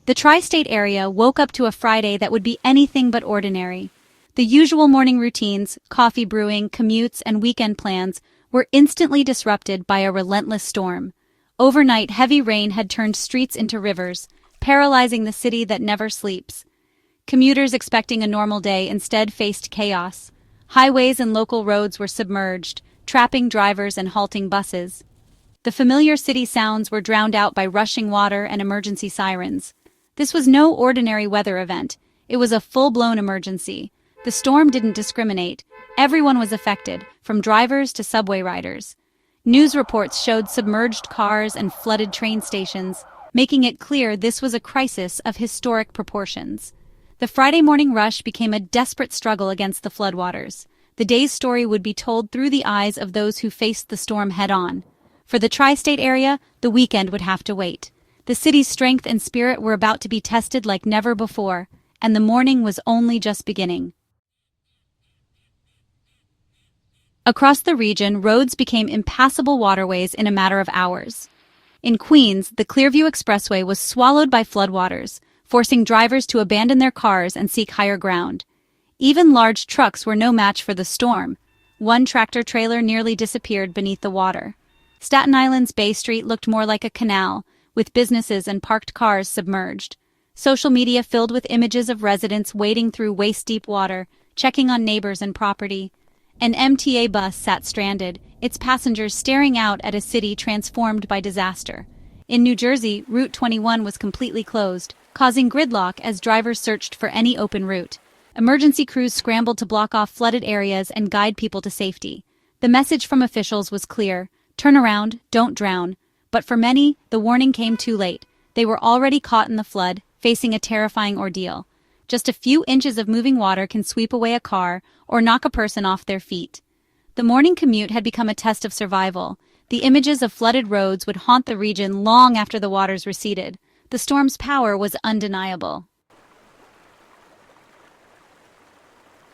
The tri-state area woke up to a Friday that would be anything but ordinary. The usual morning routines, coffee brewing, commutes, and weekend plans were instantly disrupted by a relentless storm. Overnight, heavy rain had turned streets into rivers, paralyzing the city that never sleeps. Commuters expecting a normal day instead faced chaos. Highways and local roads were submerged, trapping drivers and halting buses. The familiar city sounds were drowned out by rushing water and emergency sirens. This was no ordinary weather event. It was a full-blown emergency. The storm didn't discriminate. Everyone was affected, from drivers to subway riders. News reports showed submerged cars and flooded train stations, making it clear this was a crisis of historic proportions. The Friday morning rush became a desperate struggle against the floodwaters. The day's story would be told through the eyes of those who faced the storm head-on. For the tri-state area, the weekend would have to wait. The city's strength and spirit were about to be tested like never before, and the morning was only just beginning. Across the region, roads became impassable waterways in a matter of hours. In Queens, the Clearview Expressway was swallowed by floodwaters, forcing drivers to abandon their cars and seek higher ground. Even large trucks were no match for the storm. One tractor-trailer nearly disappeared beneath the water. Staten Island's Bay Street looked more like a canal, with businesses and parked cars submerged. Social media filled with images of residents wading through waist-deep water, checking on neighbors and property. An MTA bus sat stranded, its passengers staring out at a city transformed by disaster. In New Jersey, Route 21 was completely closed, causing gridlock as drivers searched for any open route. Emergency crews scrambled to block off flooded areas and guide people to safety. The message from officials was clear: turn around, don't drown. But for many, the warning came too late. They were already caught in the flood, facing a terrifying ordeal. Just a few inches of moving water can sweep away a car or knock a person off their feet. The morning commute had become a test of survival. The images of flooded roads would haunt the region long after the waters receded. The storm's power was undeniable.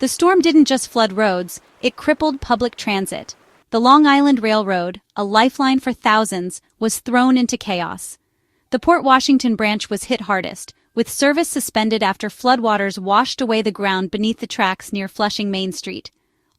The storm didn't just flood roads, it crippled public transit. The Long Island Railroad, a lifeline for thousands, was thrown into chaos. The Port Washington branch was hit hardest, with service suspended after floodwaters washed away the ground beneath the tracks near Flushing Main Street.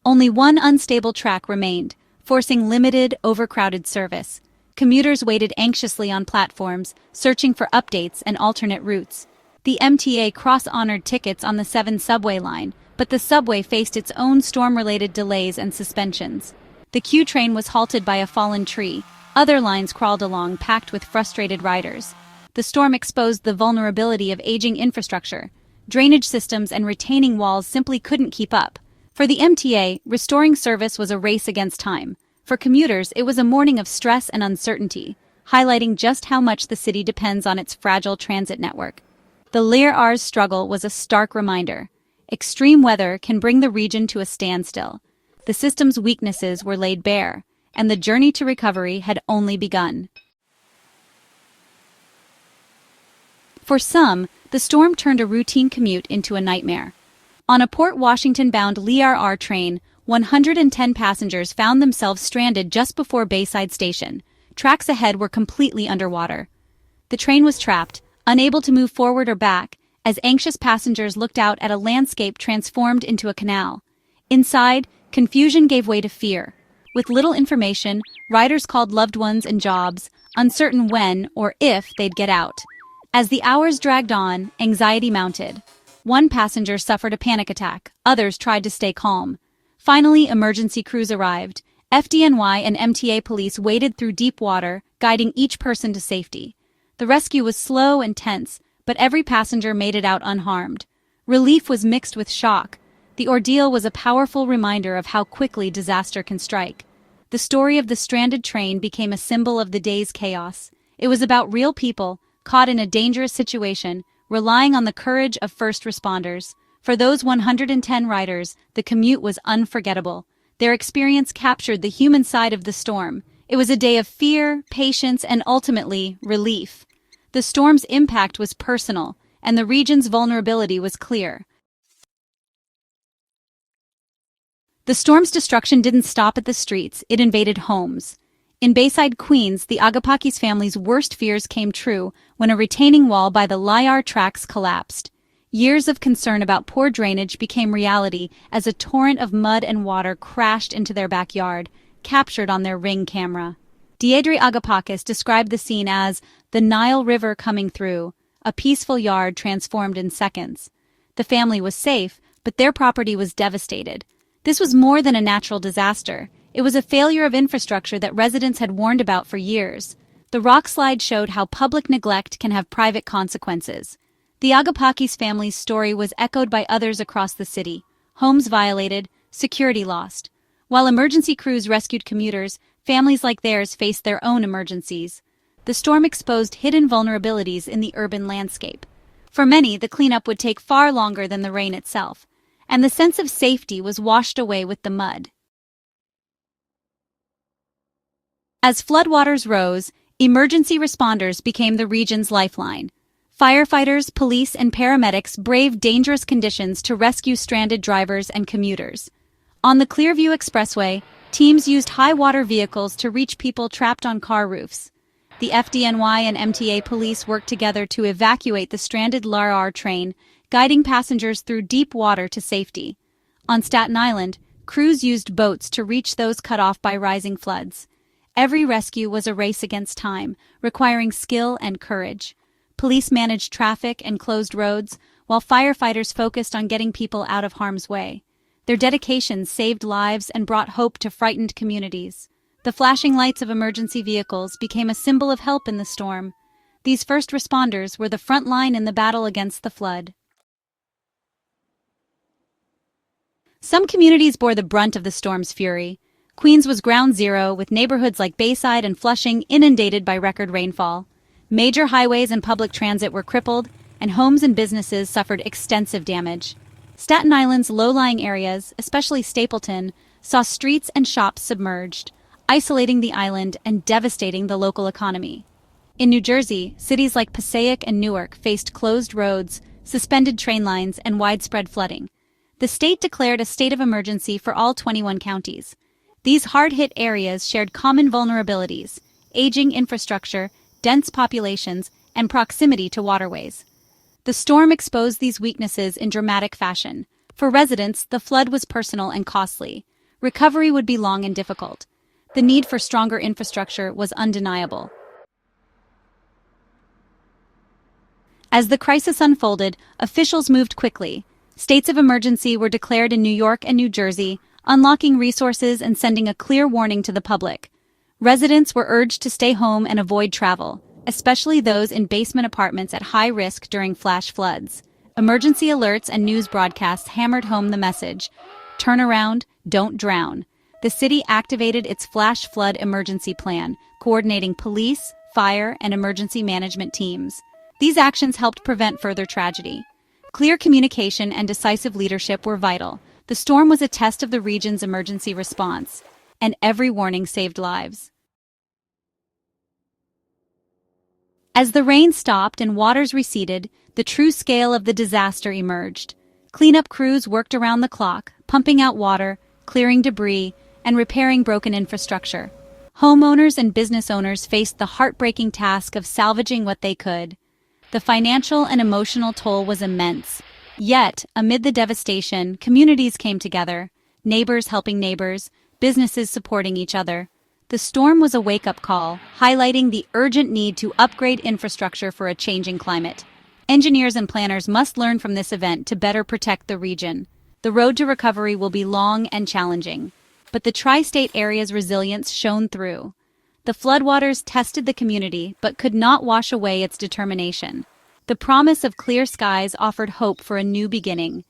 Only one unstable track remained, forcing limited, overcrowded service. Commuters waited anxiously on platforms, searching for updates and alternate routes. The MTA cross-honored tickets on the 7 subway line, but the subway faced its own storm-related delays and suspensions. The Q train was halted by a fallen tree. Other lines crawled along, packed with frustrated riders. The storm exposed the vulnerability of aging infrastructure. Drainage systems and retaining walls simply couldn't keep up. For the MTA, restoring service was a race against time. For commuters, it was a morning of stress and uncertainty, highlighting just how much the city depends on its fragile transit network. The LIRR's struggle was a stark reminder. Extreme weather can bring the region to a standstill. The system's weaknesses were laid bare, and the journey to recovery had only begun. For some, the storm turned a routine commute into a nightmare. On a Port Washington-bound LIRR train, 110 passengers found themselves stranded just before Bayside Station. Tracks ahead were completely underwater. The train was trapped, unable to move forward or back, as anxious passengers looked out at a landscape transformed into a canal. Inside, confusion gave way to fear. With little information, riders called loved ones and jobs, uncertain when or if they'd get out. As the hours dragged on, anxiety mounted. One passenger suffered a panic attack, others tried to stay calm. Finally, emergency crews arrived. FDNY and MTA police waded through deep water, guiding each person to safety. The rescue was slow and tense, but every passenger made it out unharmed. Relief was mixed with shock. The ordeal was a powerful reminder of how quickly disaster can strike. The story of the stranded train became a symbol of the day's chaos. It was about real people, caught in a dangerous situation, relying on the courage of first responders. For those 110 riders, the commute was unforgettable. Their experience captured the human side of the storm. It was a day of fear, patience, and ultimately, relief. The storm's impact was personal, and the region's vulnerability was clear. The storm's destruction didn't stop at the streets, it invaded homes. In Bayside, Queens, the Agapakis family's worst fears came true when a retaining wall by the LIRR tracks collapsed. Years of concern about poor drainage became reality as a torrent of mud and water crashed into their backyard, captured on their Ring camera. Deirdre Agapakis described the scene as the Nile River coming through, a peaceful yard transformed in seconds. The family was safe, but their property was devastated. This was more than a natural disaster. It was a failure of infrastructure that residents had warned about for years. The rockslide showed how public neglect can have private consequences. The Agapakis family's story was echoed by others across the city. Homes violated, security lost. While emergency crews rescued commuters, families like theirs faced their own emergencies. The storm exposed hidden vulnerabilities in the urban landscape. For many, the cleanup would take far longer than the rain itself, and the sense of safety was washed away with the mud. As floodwaters rose, emergency responders became the region's lifeline. Firefighters, police, and paramedics braved dangerous conditions to rescue stranded drivers and commuters. On the Clearview Expressway, teams used high-water vehicles to reach people trapped on car roofs. The FDNY and MTA police worked together to evacuate the stranded LIRR train, guiding passengers through deep water to safety. On Staten Island, crews used boats to reach those cut off by rising floods. Every rescue was a race against time, requiring skill and courage. Police managed traffic and closed roads, while firefighters focused on getting people out of harm's way. Their dedication saved lives and brought hope to frightened communities. The flashing lights of emergency vehicles became a symbol of help in the storm. These first responders were the front line in the battle against the flood. Some communities bore the brunt of the storm's fury. Queens was ground zero, with neighborhoods like Bayside and Flushing inundated by record rainfall. Major highways and public transit were crippled, and homes and businesses suffered extensive damage. Staten Island's low-lying areas, especially Stapleton, saw streets and shops submerged, isolating the island and devastating the local economy. In New Jersey, cities like Passaic and Newark faced closed roads, suspended train lines, and widespread flooding. The state declared a state of emergency for all 21 counties. These hard-hit areas shared common vulnerabilities: aging infrastructure, dense populations, and proximity to waterways. The storm exposed these weaknesses in dramatic fashion. For residents, the flood was personal and costly. Recovery would be long and difficult. The need for stronger infrastructure was undeniable. As the crisis unfolded, officials moved quickly. States of emergency were declared in New York and New Jersey, unlocking resources and sending a clear warning to the public. Residents were urged to stay home and avoid travel, especially those in basement apartments at high risk during flash floods. Emergency alerts and news broadcasts hammered home the message: turn around, don't drown. The city activated its flash flood emergency plan, coordinating police, fire, and emergency management teams. These actions helped prevent further tragedy. Clear communication and decisive leadership were vital. The storm was a test of the region's emergency response, and every warning saved lives. As the rain stopped and waters receded, the true scale of the disaster emerged. Cleanup crews worked around the clock, pumping out water, clearing debris, and repairing broken infrastructure. Homeowners and business owners faced the heartbreaking task of salvaging what they could. The financial and emotional toll was immense. Yet, amid the devastation, communities came together, neighbors helping neighbors, businesses supporting each other. The storm was a wake-up call, highlighting the urgent need to upgrade infrastructure for a changing climate. Engineers and planners must learn from this event to better protect the region. The road to recovery will be long and challenging, but the tri-state area's resilience shone through. The floodwaters tested the community, but could not wash away its determination. The promise of clear skies offered hope for a new beginning.